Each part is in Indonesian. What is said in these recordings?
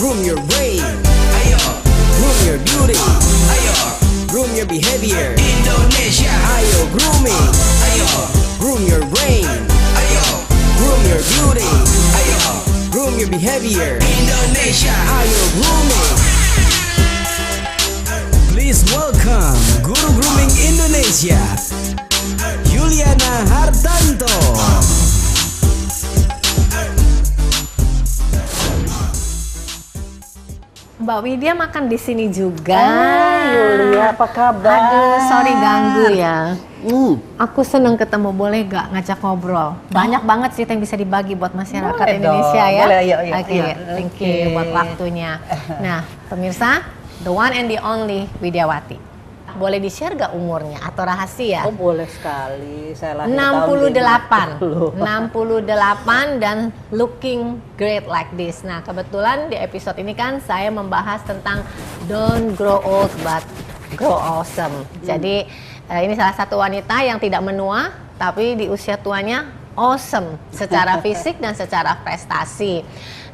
Groom your brain, ayo. Groom your beauty, ayo. Groom your behavior, Indonesia. Ayo grooming, ayo. Groom your brain, ayo. Groom your beauty, ayo. Groom your behavior, Indonesia. Ayo grooming. Please welcome Guru Grooming Indonesia, Yuliana Hartanto. Mbak Widya makan di sini juga. Yulia, apa kabar? Aduh, sorry ganggu ya. Aku seneng ketemu, boleh gak ngajak ngobrol? Banyak banget cerita yang bisa dibagi buat masyarakat Boleh Indonesia dong. ya. Boleh, yuk, yuk, Oke, yuk. thank you buat waktunya. Nah, pemirsa, the one and the only Widyawati. Boleh di-share gak umurnya atau rahasia? Oh boleh sekali, saya lahir 68 tahun 68 dan looking great like this. Nah kebetulan di episode ini kan saya membahas tentang don't grow old but grow awesome. Jadi ini salah satu wanita yang tidak menua tapi di usia tuanya awesome secara fisik dan secara prestasi.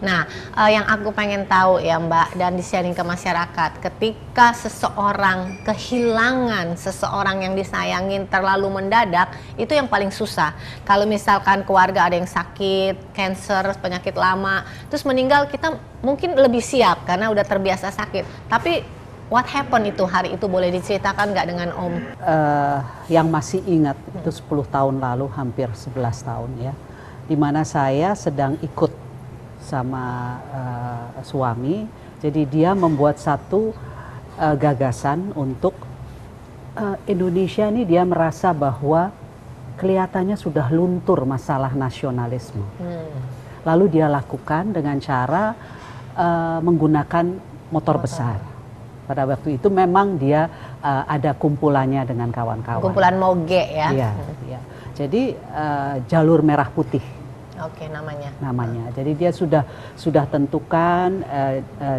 Nah, yang aku pengen tahu ya Mbak dan di-sharing ke masyarakat, ketika seseorang kehilangan seseorang yang disayangin terlalu mendadak, itu yang paling susah. Kalau misalkan keluarga ada yang sakit, cancer, penyakit lama, terus meninggal, kita mungkin lebih siap karena udah terbiasa sakit. Tapi what happened itu hari itu, boleh diceritakan nggak dengan Om? Yang masih ingat itu 10 tahun lalu, hampir 11 tahun ya, dimana saya sedang ikut sama suami. Jadi dia membuat satu gagasan untuk Indonesia ini, dia merasa bahwa kelihatannya sudah luntur masalah nasionalisme. Lalu dia lakukan dengan cara menggunakan motor besar. Pada waktu itu memang dia ada kumpulannya dengan kawan-kawan. Kumpulan moge ya? Iya, iya. Jadi jalur merah putih. Oke, namanya. Jadi dia sudah tentukan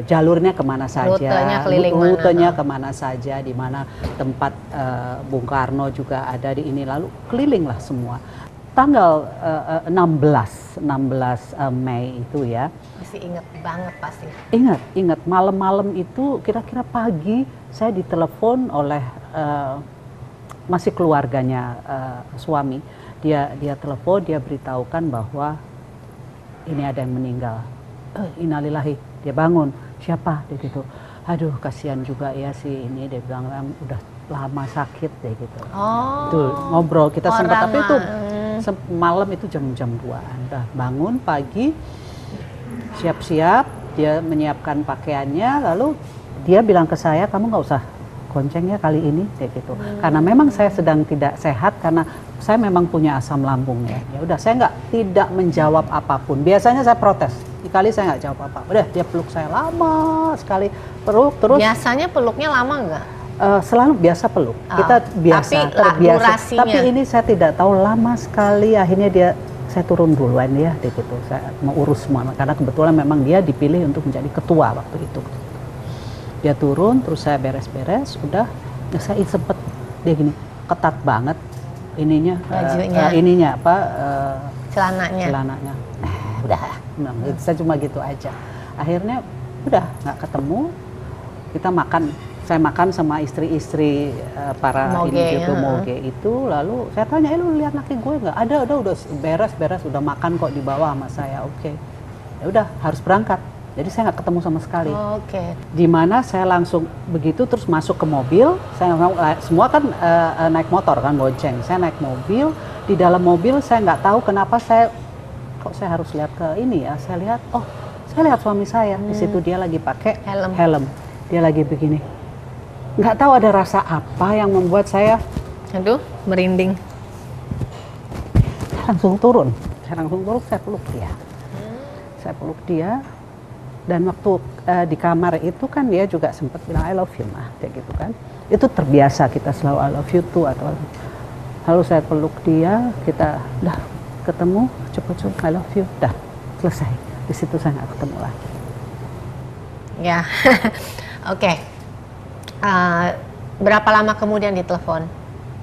jalurnya kemana saja, rutenya kemana saja, di mana tempat Bung Karno juga ada di ini, lalu kelilinglah semua. Tanggal 16 Mei itu ya. Masih ingat banget pasti. Ingat malam-malam itu, kira-kira pagi saya ditelepon oleh masih keluarganya suami. Dia telepon, dia beritahukan bahwa ini ada yang meninggal. Innalillahi, dia bangun. Siapa? Dia gitu. Aduh, kasihan juga ya si ini, dia bilang udah lama sakit deh gitu. Oh. Itu ngobrol kita sempat, tapi itu malam itu jam 2-an. Udah bangun pagi, siap-siap, dia menyiapkan pakaiannya, lalu dia bilang ke saya, kamu nggak usah gonceng ya kali ini, kayak gitu. Karena memang saya sedang tidak sehat, karena saya memang punya asam lambung ya. Ya udah, saya tidak menjawab apapun. Biasanya saya protes. Kali saya nggak jawab apa. Udah, dia peluk saya lama sekali, peluk terus. Biasanya peluknya lama nggak? Selalu biasa peluk. Kita biasa, terbiasa. Tapi ini saya tidak tahu, lama sekali. Akhirnya saya turun duluan ya, dia gitu. Saya mau urus semua, karena kebetulan memang dia dipilih untuk menjadi ketua waktu itu. Dia turun, terus saya beres-beres, udah, saya sempet dia gini, ketat banget ininya, ininya apa, celananya. Udah, saya cuma gitu aja. Akhirnya udah nggak ketemu, kita makan, saya makan sama istri-istri para moge itu, lalu saya tanya, lu lihat laki gue nggak? Ada, udah beres, udah makan kok di bawah sama saya, oke. Ya udah, harus berangkat. Jadi saya nggak ketemu sama sekali. Dimana saya langsung begitu terus masuk ke mobil. Saya semua kan naik motor kan, bonceng. Saya naik mobil. Di dalam mobil saya nggak tahu kenapa saya harus lihat ke ini ya. Saya lihat, saya lihat suami saya. Di situ dia lagi pakai helm. Dia lagi begini. Nggak tahu ada rasa apa yang membuat saya, aduh, merinding. Saya langsung turun. Saya peluk dia. Saya peluk dia. Dan waktu di kamar itu kan dia juga sempat bilang I love you mah, kayak gitu kan. Itu terbiasa kita selalu I love you too, atau lalu saya peluk dia, kita udah ketemu, cepet I love you, udah selesai. Di situ saya nggak ketemu lagi. Ya, oke. Berapa lama kemudian ditelepon?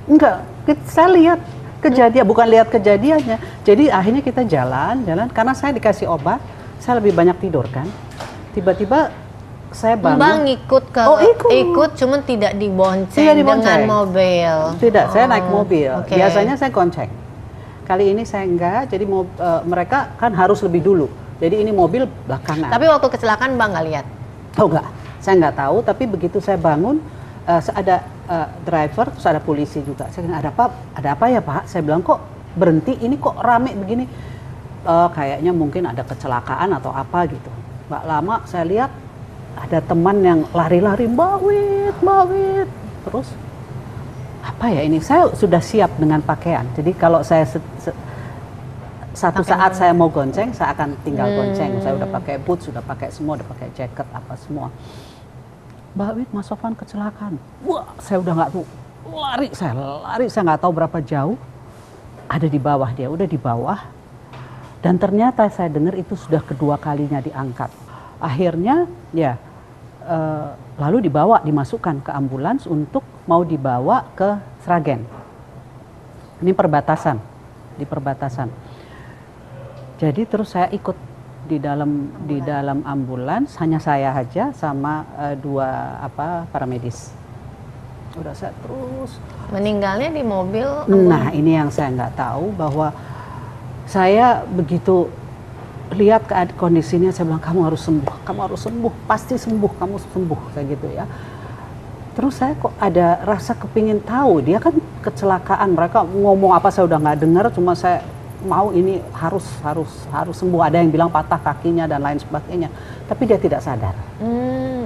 Enggak, saya lihat kejadian, bukan lihat kejadiannya. Jadi akhirnya kita jalan, karena saya dikasih obat, saya lebih banyak tidur kan. tiba-tiba saya bangun. Mbak ngikut ke ikut cuman tidak dibonceng, dengan mobil. Tidak, saya naik mobil. Biasanya saya gonceng. Kali ini saya enggak, jadi mereka kan harus lebih dulu. Jadi ini mobil belakangan. Tapi waktu kecelakaan Mbak nggak lihat? Oh enggak, saya nggak tahu. Tapi begitu saya bangun, ada driver, terus ada polisi juga. Saya bilang, ada apa ya Pak? Saya bilang, kok berhenti, ini kok rame begini? Kayaknya mungkin ada kecelakaan atau apa gitu. Mbak lama saya lihat ada teman yang lari-lari, Mbak Wit. Terus apa ya ini? Saya sudah siap dengan pakaian. Jadi kalau saya satu saat saya mau gonceng, saya akan tinggal gonceng. Saya udah pakai boots, sudah pakai semua, udah pakai jaket apa semua. Mbak Wit, Mas Sofwan kecelakaan. Wah, saya udah nggak tahu. Lari, saya nggak tahu berapa jauh. Ada di bawah dia, udah di bawah. Dan ternyata saya dengar itu sudah kedua kalinya diangkat. Akhirnya ya lalu dimasukkan ke ambulans untuk mau dibawa ke Sragen. Ini di perbatasan. Jadi terus saya ikut di dalam ambulans, hanya saya aja sama dua paramedis. Udah saya terus. Meninggalnya di mobil. Nah ini yang saya nggak tahu, bahwa saya begitu lihat kondisinya, saya bilang kamu harus sembuh, pasti sembuh, kamu sembuh, kayak gitu ya. Terus saya kok ada rasa kepingin tahu, dia kan kecelakaan, mereka ngomong apa saya udah nggak dengar, cuma saya mau ini harus sembuh. Ada yang bilang patah kakinya dan lain sebagainya, tapi dia tidak sadar.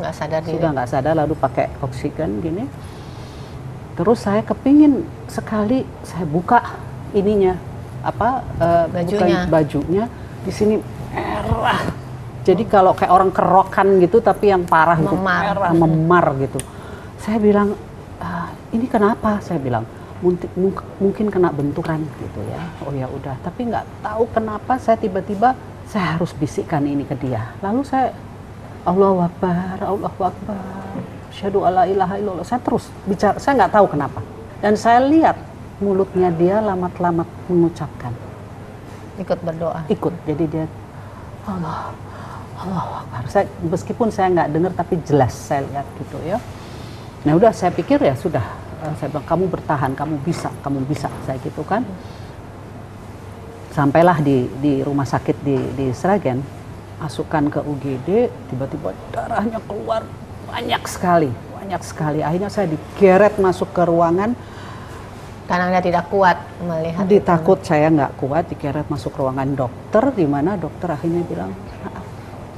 Nggak sadar diri. Sudah nggak sadar, lalu pakai oksigen gini. Terus saya kepingin sekali, saya buka ininya, bajunya di sini merah. Jadi kalau kayak orang kerokan gitu, tapi yang parah gitu, merah, memar gitu. Saya bilang, ini kenapa? Saya bilang, mungkin kena benturan gitu ya. Oh ya udah, tapi nggak tahu kenapa saya tiba-tiba saya harus bisikkan ini ke dia. Lalu saya, Allahu Akbar, asyhadu alla ilaha illallah. Saya terus bicara, saya nggak tahu kenapa. Dan saya lihat mulutnya dia lamat-lamat mengucapkan. Ikut berdoa. Ikut, jadi dia Allah Akbar. Meskipun saya nggak dengar, tapi jelas saya lihat gitu ya. Nah udah, saya pikir ya sudah. Saya bilang, kamu bertahan, kamu bisa, saya gitu kan. Sampailah di rumah sakit di Sragen, masukkan ke UGD, tiba-tiba darahnya keluar banyak sekali. Akhirnya saya digeret masuk ke ruangan. Karena Anda tidak kuat melihat. Takut saya nggak kuat, digeret masuk ruangan dokter, di mana dokter akhirnya bilang, maaf,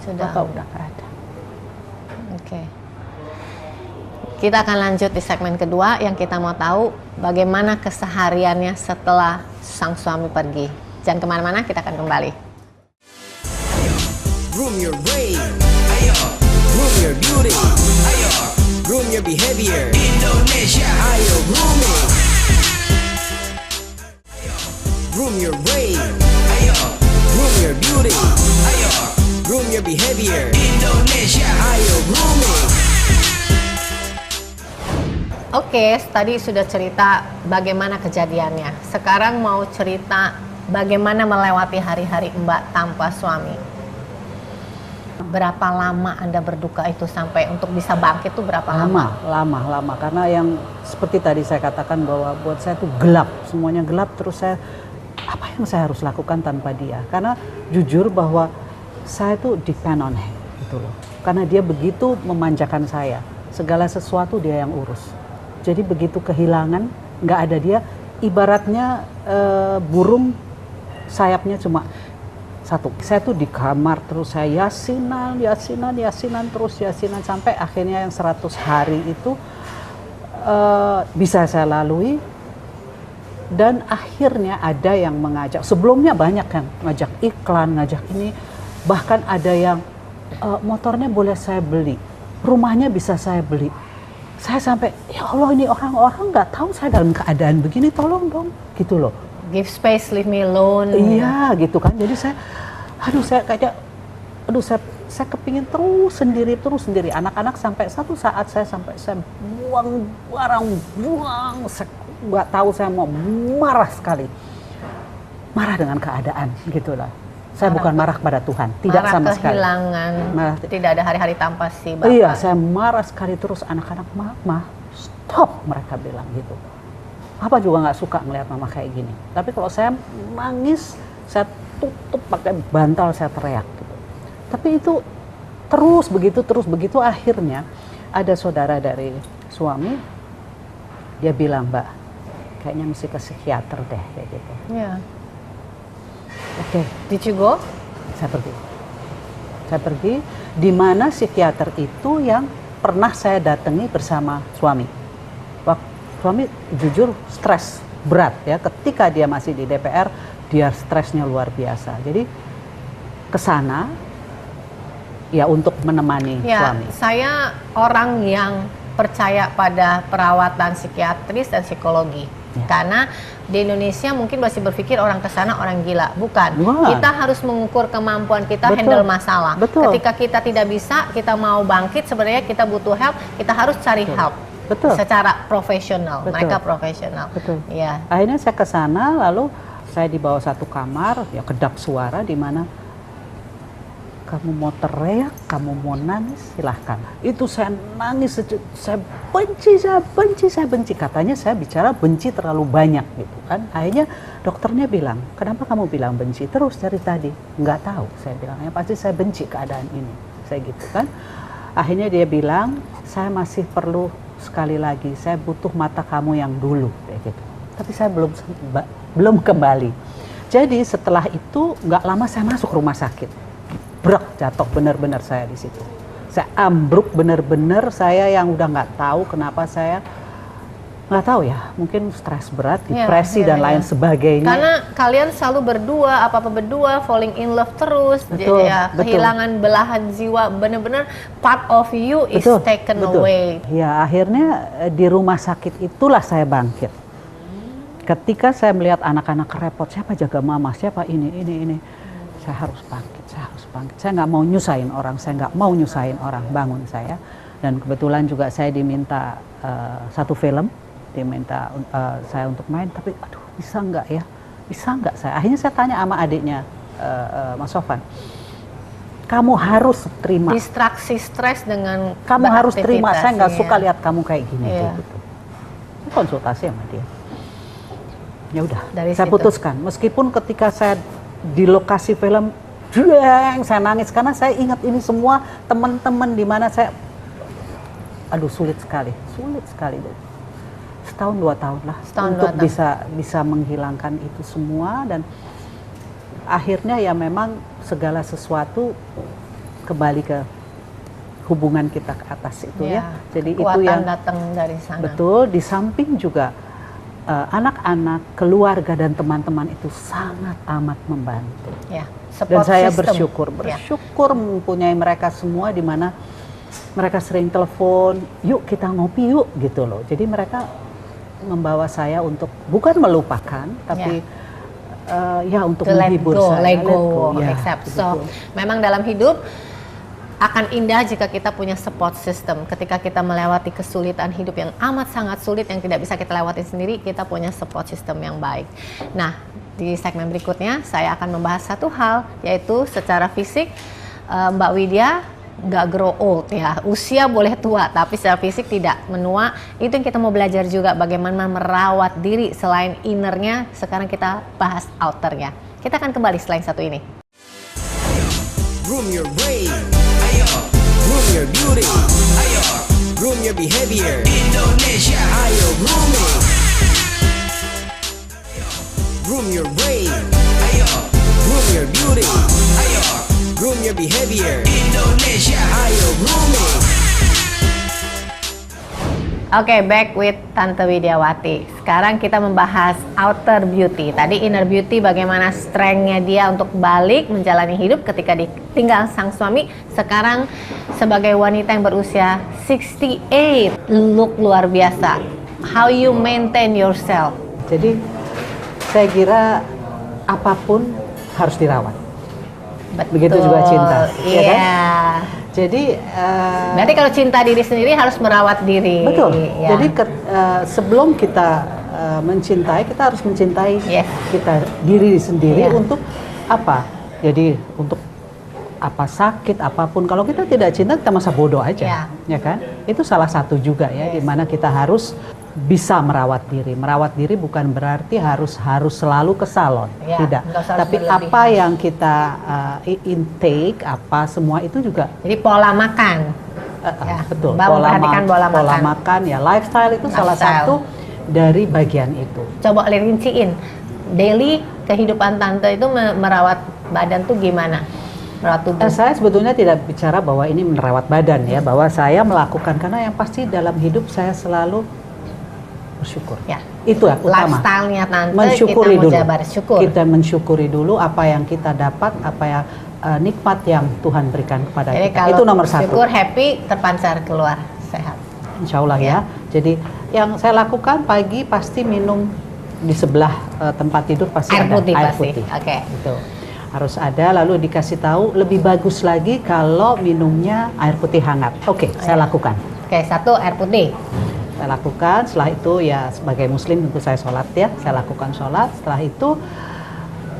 Bapak udah nggak ada. Oke. Kita akan lanjut di segmen kedua, yang kita mau tahu bagaimana kesehariannya setelah sang suami pergi. Jangan kemana-mana, kita akan kembali. Groom your brain, ayo. Groom your beauty, ayo. Groom your behavior, Indonesia, ayo grooming. Groom your brain, ayo. Groom your beauty, ayo. Groom your behavior, Indonesia, ayo grooming. Oke, tadi sudah cerita bagaimana kejadiannya. Sekarang mau cerita bagaimana melewati hari-hari Mbak tanpa suami. Berapa lama Anda berduka itu sampai untuk bisa bangkit itu berapa lama? Lama. Karena yang seperti tadi saya katakan, bahwa buat saya itu gelap, semuanya gelap. Terus saya, apa yang saya harus lakukan tanpa dia? Karena jujur bahwa saya tuh depend on him gitu loh. Karena dia begitu memanjakan saya, segala sesuatu dia yang urus. Jadi begitu kehilangan, nggak ada dia, ibaratnya burung sayapnya cuma satu. Saya tuh di kamar terus saya yasinan sampai akhirnya yang 100 hari itu bisa saya lalui. Dan akhirnya ada yang mengajak, sebelumnya banyak yang ngajak iklan, ngajak ini, bahkan ada yang motornya boleh saya beli, rumahnya bisa saya beli. Saya sampai, ya Allah, ini orang-orang nggak tahu saya dalam keadaan begini, tolong dong, gitu loh. Give space, leave me alone. Iya, gitu kan. Jadi saya kepingin terus sendiri. Anak-anak sampai satu saat saya buang barang, saya nggak tahu, saya mau marah sekali. Marah dengan keadaan, gitulah. Saya bukan marah kepada Tuhan, tidak marah sama sekali. Kehilangan, tidak ada hari-hari tanpa si Bapak. Iya, saya marah sekali terus anak-anak, Mama, stop, mereka bilang gitu. Papa juga nggak suka melihat Mama kayak gini. Tapi kalau saya nangis, saya tutup pakai bantal, saya teriak gitu. Tapi itu terus begitu akhirnya ada saudara dari suami, dia bilang, Mbak, kayaknya mesti ke psikiater deh kayak gitu. Yeah. Oke. Did you go? Saya pergi, di mana psikiater itu yang pernah saya datangi bersama suami. Suami jujur stres berat ya, ketika dia masih di DPR, dia stresnya luar biasa. Jadi ke sana ya untuk menemani suami. Saya orang yang percaya pada perawatan psikiatris dan psikologi. Karena di Indonesia mungkin masih berpikir orang kesana orang gila, bukan. Kita harus mengukur kemampuan kita handle masalah. Ketika kita tidak bisa, kita mau bangkit, sebenarnya kita butuh help, kita harus cari help. Secara profesional, mereka profesional. Ya. Akhirnya saya ke sana, lalu saya dibawa satu kamar, ya kedap suara di mana kamu mau teriak, kamu mau nangis, silahkan. Itu saya nangis, saya benci. Katanya saya bicara benci terlalu banyak gitu kan. Akhirnya dokternya bilang, kenapa kamu bilang benci terus dari tadi? Nggak tahu, saya bilang, ya pasti saya benci keadaan ini. Saya gitu kan. Akhirnya dia bilang, saya masih perlu sekali lagi, saya butuh mata kamu yang dulu. Kayak gitu. Tapi saya belum kembali. Jadi setelah itu, nggak lama saya masuk rumah sakit. Brak, jatuh benar-benar saya di situ. Saya ambruk benar-benar, saya yang udah nggak tahu kenapa saya nggak tahu ya, mungkin stres berat, depresi dan lain sebagainya. Karena kalian selalu berdua, apa-apa berdua, falling in love terus, kehilangan belahan jiwa, benar-benar part of you is taken away. Ya akhirnya di rumah sakit itulah saya bangkit. Ketika saya melihat anak-anak repot, siapa jaga mama, siapa ini. Saya harus bangkit. Saya nggak mau nyusahin orang, bangun saya. Dan kebetulan juga saya diminta satu film, diminta saya untuk main, tapi aduh bisa nggak saya. Akhirnya saya tanya sama adiknya, Mas Sofan, kamu harus terima. Distraksi stres dengan kamu harus terima, saya nggak suka lihat kamu kayak gini. Gitu. Konsultasi sama dia. Ya udah, saya putuskan. Meskipun ketika saya di lokasi film, saya nangis karena saya ingat ini semua teman-teman di mana saya, aduh sulit sekali setahun 2 tahun lah untuk bisa menghilangkan itu semua. Dan akhirnya ya memang segala sesuatu kembali ke hubungan kita ke atas itu ya. Jadi itu yang datang dari sana. Betul, di samping juga anak-anak, keluarga dan teman-teman itu sangat amat membantu. Dan saya bersyukur mempunyai mereka semua di mana mereka sering telepon, yuk kita ngopi yuk gitu loh. Jadi mereka membawa saya untuk bukan melupakan, tapi untuk menghibur saya. Let go, accept. So, memang dalam hidup akan indah jika kita punya support system. Ketika kita melewati kesulitan hidup yang amat sangat sulit yang tidak bisa kita lewati sendiri, kita punya support system yang baik. Nah, di segmen berikutnya saya akan membahas satu hal, yaitu secara fisik Mbak Widya nggak grow old ya. Usia boleh tua, tapi secara fisik tidak menua. Itu yang kita mau belajar juga, bagaimana merawat diri selain innernya. Sekarang kita bahas outernya. Kita akan kembali selain satu ini. Groom your brain, ayo. Groom your beauty, ayo. Groom your behavior, Indonesia, ayo grooming. Groom your brain, ayo. Groom your beauty, ayo. Groom your behavior, Indonesia, ayo grooming. Oke, back with Tante Widyawati. Sekarang kita membahas outer beauty. Tadi inner beauty, bagaimana strength-nya dia untuk balik menjalani hidup ketika ditinggal sang suami. Sekarang sebagai wanita yang berusia 68, look luar biasa. How you maintain yourself? Jadi saya kira apapun harus dirawat. Betul. Begitu juga cinta. Iya. Ya kan? Jadi berarti kalau cinta diri sendiri harus merawat diri. Betul. Ya. Jadi sebelum kita mencintai, kita harus mencintai kita diri sendiri untuk apa? Jadi untuk apa sakit apapun, kalau kita tidak cinta kita masa bodoh aja, ya kan? Itu salah satu juga ya, di mana kita harus bisa merawat diri. Merawat diri bukan berarti harus selalu ke salon, tidak. Tapi apa yang kita intake, apa semua itu juga. Jadi pola makan. Betul. Pola makan ya, lifestyle itu salah satu dari bagian itu. Coba rinciin daily kehidupan tante itu merawat badan tuh gimana? Merawat tubuh. Saya sebetulnya tidak bicara bahwa ini merawat badan ya, bahwa saya melakukan, karena yang pasti dalam hidup saya selalu bersyukur. Ya. Itu ya utama. Lifestyle-nya tante mensyukuri kita dulu. Syukur. Kita mensyukuri dulu apa yang kita dapat, apa yang nikmat yang Tuhan berikan kepada Jadi kita. Itu nomor satu. Syukur, happy, terpancar keluar sehat. Insya Allah ya. Jadi yang saya lakukan pagi pasti minum di sebelah tempat tidur pasti air ada putih air pasti. putih. Oke. Itu harus ada. Lalu dikasih tahu lebih bagus lagi kalau minumnya air putih hangat. Oke, saya lakukan. Oke, 1 air putih. Saya lakukan. Setelah itu ya sebagai Muslim tentu saya sholat ya. Saya lakukan sholat. Setelah itu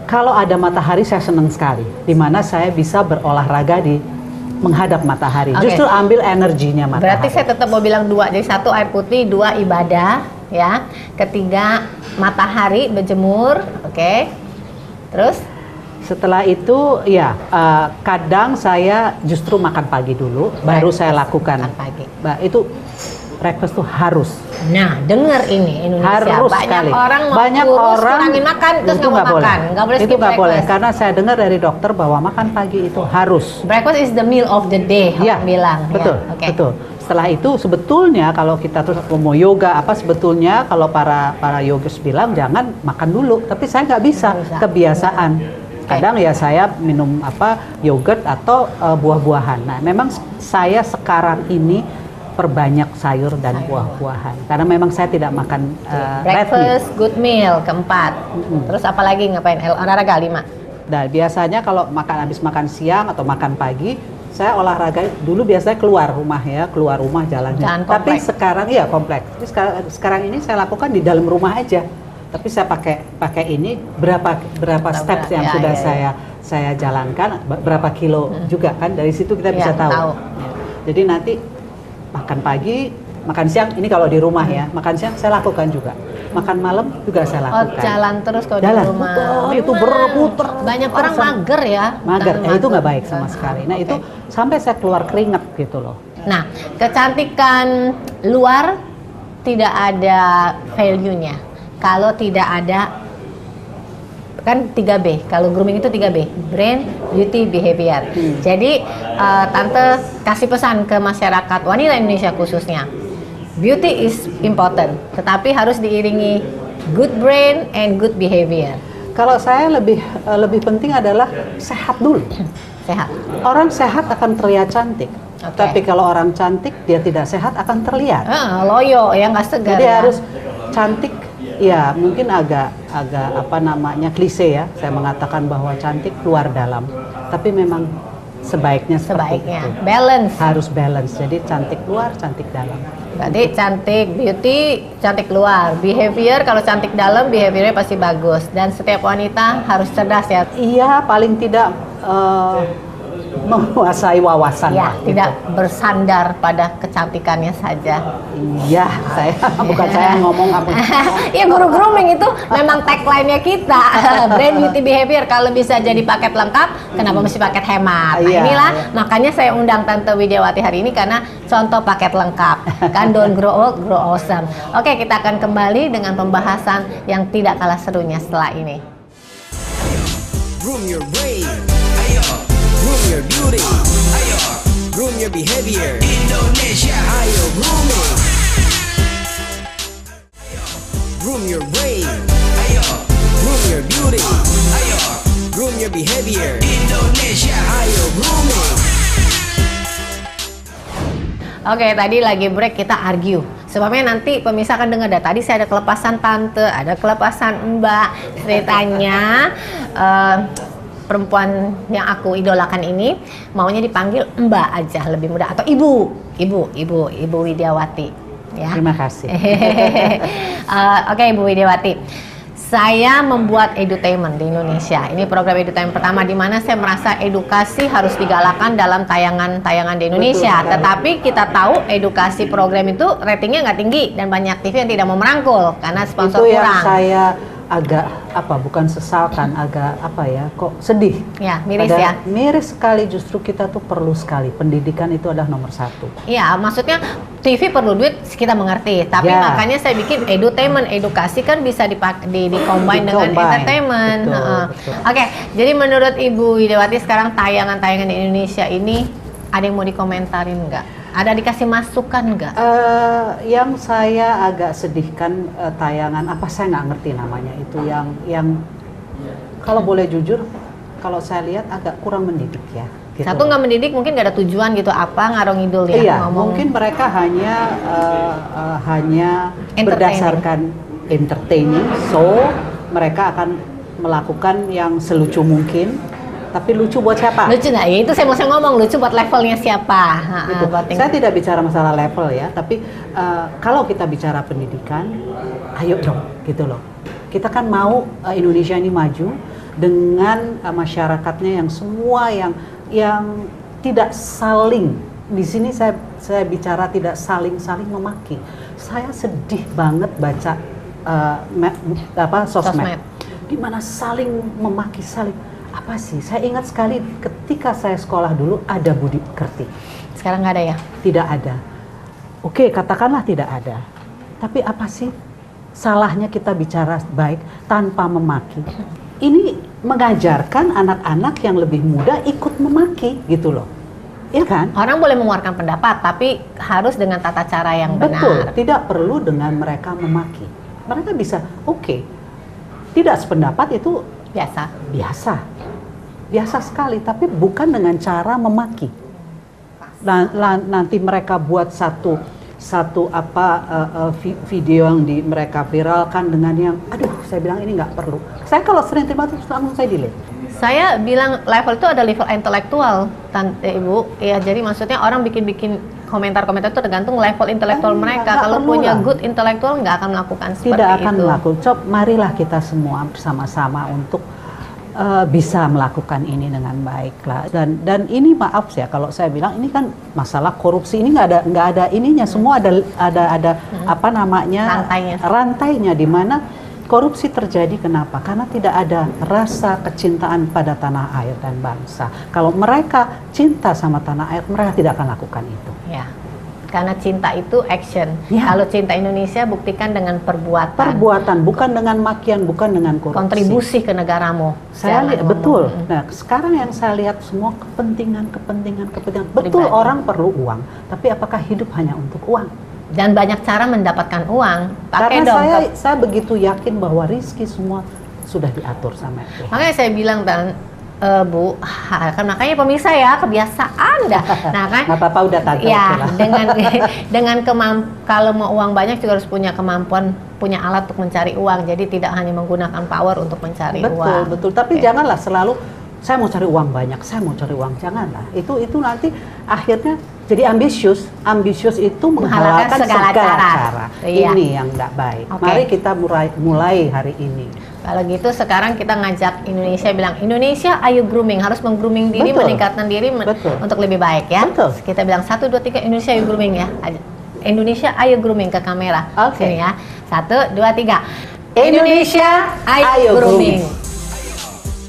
kalau ada matahari saya senang sekali. Dimana saya bisa berolahraga di menghadap matahari. Justru ambil energinya matahari. Berarti saya tetap mau bilang 2. Jadi 1 air putih, 2 ibadah, ya. Ketiga matahari berjemur, oke. Terus? Setelah itu ya kadang saya justru makan pagi dulu, baru saya lakukan. Makan pagi. Itu breakfast tuh harus. Nah, dengar ini Indonesia harus banyak sekali. orang Banyak orang kurangin makan terus nggak mau makan, nggak boleh itu nggak boleh karena saya dengar dari dokter bahwa makan pagi itu harus. Breakfast is the meal of the day, ya, bilang. Betul, ya, okay. Betul. Setelah itu sebetulnya kalau kita terus mau yoga apa sebetulnya kalau para yogis bilang jangan makan dulu, tapi saya nggak bisa, kebiasaan. Kadang ya saya minum yogurt atau buah-buahan. Nah, memang saya sekarang ini perbanyak sayur dan buah-buahan karena memang saya tidak makan breakfast good meal keempat. Terus apa lagi ngapain? Olahraga 5. Nah, biasanya kalau habis makan siang atau makan pagi saya olahraga dulu biasanya keluar rumah jalan. Tapi sekarang ya kompleks. Tapi sekarang ini saya lakukan di dalam rumah aja. Tapi saya pakai ini berapa steps yang sudah saya jalankan, berapa kilo juga kan dari situ kita bisa tahu. Ya. Jadi nanti makan pagi, makan siang, ini kalau di rumah ya, makan siang saya lakukan juga. Makan malam juga saya lakukan. Jalan terus kalau di rumah. Itu berputar. Banyak orang mager ya. Mager, itu nggak baik sama sekali. Nah itu sampai saya keluar keringat gitu loh. Nah, kecantikan luar tidak ada value-nya. Kalau tidak ada, kan 3B, kalau grooming itu 3B, brain, beauty, behavior. Jadi tante kasih pesan ke masyarakat wanita Indonesia khususnya, beauty is important, tetapi harus diiringi good brain and good behavior. Kalau saya lebih penting adalah sehat dulu. Sehat. Orang sehat akan terlihat cantik. Tapi kalau orang cantik dia tidak sehat akan terlihat. Loyo ya, nggak segar. Jadi ya. harus cantik. Ya mungkin agak klise ya. Saya mengatakan bahwa cantik luar dalam. Tapi memang sebaiknya itu. Balance. Harus balance. Jadi cantik luar, cantik dalam. Berarti cantik beauty, cantik luar. Behavior kalau cantik dalam, behaviornya pasti bagus. Dan setiap wanita harus cerdas ya. Iya, paling tidak menguasai wawasan. Ya, tidak bersandar pada kecantikannya saja. Iya, bukan saya ngomong apa. Iya, guru grooming itu memang tagline-nya kita. Brand beauty behavior, kalau bisa jadi paket lengkap, kenapa mesti paket hemat? Nah, inilah makanya saya undang Tante Widiawati hari ini karena contoh paket lengkap. Kan don't grow old, grow awesome. Oke, kita akan kembali dengan pembahasan yang tidak kalah serunya setelah ini. Groom your brain. Groom your beauty. Groom your behavior. Indonesia. Ayo grooming. Groom your brain. Groom your beauty. Groom your behavior. Indonesia. Ayo grooming. Oke, tadi lagi break kita argue. Sebabnya nanti pemirsa akan dengar, tadi saya ada kelepasan tante, ada kelepasan mbak. Ceritanya perempuan yang aku idolakan ini maunya dipanggil mbak aja, lebih mudah, atau ibu Widiawati ya. Terima kasih. Oke, Ibu Widiawati, Saya membuat edutainment di Indonesia. Ini program edutainment pertama di mana saya merasa edukasi harus digalakkan dalam tayangan-tayangan di Indonesia. Betul, tetapi kita tahu edukasi program itu ratingnya nggak tinggi dan banyak TV yang tidak mau merangkul karena sponsor itu kurang. Yang saya agak bukan sesalkan, agak kok sedih. Ya, miris ya. Miris sekali, justru kita tuh perlu sekali. Pendidikan itu adalah nomor 1. Iya, maksudnya TV perlu duit, kita mengerti. Tapi makanya saya bikin edutainment, edukasi kan bisa di-combine dengan entertainment. Oke, jadi menurut Ibu Widawati sekarang tayangan-tayangan di Indonesia ini ada yang mau dikomentarin nggak? Ada dikasih masukan nggak? Yang saya agak sedihkan tayangan saya nggak ngerti namanya itu yang kalau boleh jujur, kalau saya lihat agak kurang mendidik ya. Gitu. Satu nggak mendidik, mungkin nggak ada tujuan gitu, ngarong ngidul ya. Iya, mungkin mereka hanya berdasarkan entertaining, so mereka akan melakukan yang selucu mungkin. Tapi lucu buat siapa? Lucu nggak? Ya itu saya mau ngomong, lucu buat levelnya siapa? Gitu. Saya tidak bicara masalah level ya, tapi kalau kita bicara pendidikan, ayo dong, gitu loh. Kita kan mau Indonesia ini maju dengan masyarakatnya yang semua yang tidak saling. Di sini saya bicara tidak saling memaki. Saya sedih banget baca sosmed, di mana saling memaki, apa sih? Saya ingat sekali ketika saya sekolah dulu ada budi pekerti. Sekarang nggak ada ya? Tidak ada. Oke, katakanlah tidak ada. Tapi apa sih salahnya kita bicara baik tanpa memaki? Ini mengajarkan anak-anak yang lebih muda ikut memaki gitu loh. Iya kan? Orang boleh mengeluarkan pendapat, tapi harus dengan tata cara yang benar. Betul, tidak perlu dengan mereka memaki. Mereka bisa, tidak sependapat itu biasa sekali, tapi bukan dengan cara memaki. Nanti mereka buat satu video yang mereka viralkan dengan yang, saya bilang ini nggak perlu. Saya kalau sering terima terus langsung saya delete. Saya bilang level itu ada level intelektual, Tante Ibu. Ya, jadi maksudnya orang bikin komentar-komentar itu tergantung level intelektual mereka. Kalau punya good intelektual nggak akan melakukan seperti itu. Tidak akan melakukan. Marilah kita semua bersama-sama untuk bisa melakukan ini dengan baik lah. Dan ini maaf ya kalau saya bilang ini kan masalah korupsi ini nggak ada ininya, semua ada rantainya di mana korupsi terjadi. Kenapa? Karena tidak ada rasa kecintaan pada tanah air dan bangsa. Kalau mereka cinta sama tanah air, mereka tidak akan lakukan itu. Ya. Karena cinta itu action. Ya. Kalau cinta Indonesia buktikan dengan perbuatan. Perbuatan, bukan dengan makian, bukan dengan korupsi. Kontribusi ke negaramu. Saya lihat betul. Nah, sekarang yang saya lihat semua kepentingan. Betul orang perlu uang, tapi apakah hidup hanya untuk uang? Dan banyak cara mendapatkan uang. Karena saya begitu yakin bahwa rezeki semua sudah diatur sama Tuhan. Makanya saya bilang Bu, kan makanya pemirsa ya kebiasaan dah. Nah kan, nggak apa-apa udah tahu. Ya, dengan kalau mau uang banyak juga harus punya kemampuan, punya alat untuk mencari uang. Jadi tidak hanya menggunakan power untuk mencari uang. Betul. Tapi janganlah selalu saya mau cari uang banyak, saya mau cari uang, janganlah. Itu nanti akhirnya jadi ambisius. Ambisius itu menghalalkan segala cara. Iya. Ini yang nggak baik. Mari kita mulai hari ini. Kalau gitu sekarang kita ngajak Indonesia bilang, Indonesia ayo grooming, harus meng-grooming diri, meningkatkan diri untuk lebih baik ya. Betul. Kita bilang 1, 2, 3 Indonesia ayo grooming ya. Indonesia ayo grooming ke kamera. Sini ya. 1, 2, 3. Indonesia ayo grooming.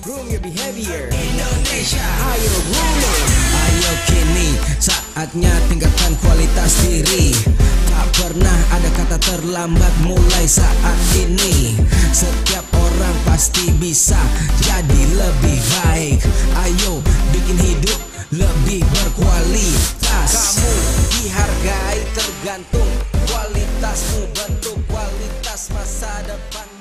Groom your behavior. Indonesia ayo grooming. Ayo kini saatnya tingkatkan kualitas diri. Tak pernah ada kata terlambat mulai saat ini. Setiap orang pasti bisa jadi lebih baik. Ayo bikin hidup lebih berkualitas. Kamu dihargai tergantung kualitasmu, bentuk kualitas masa depan.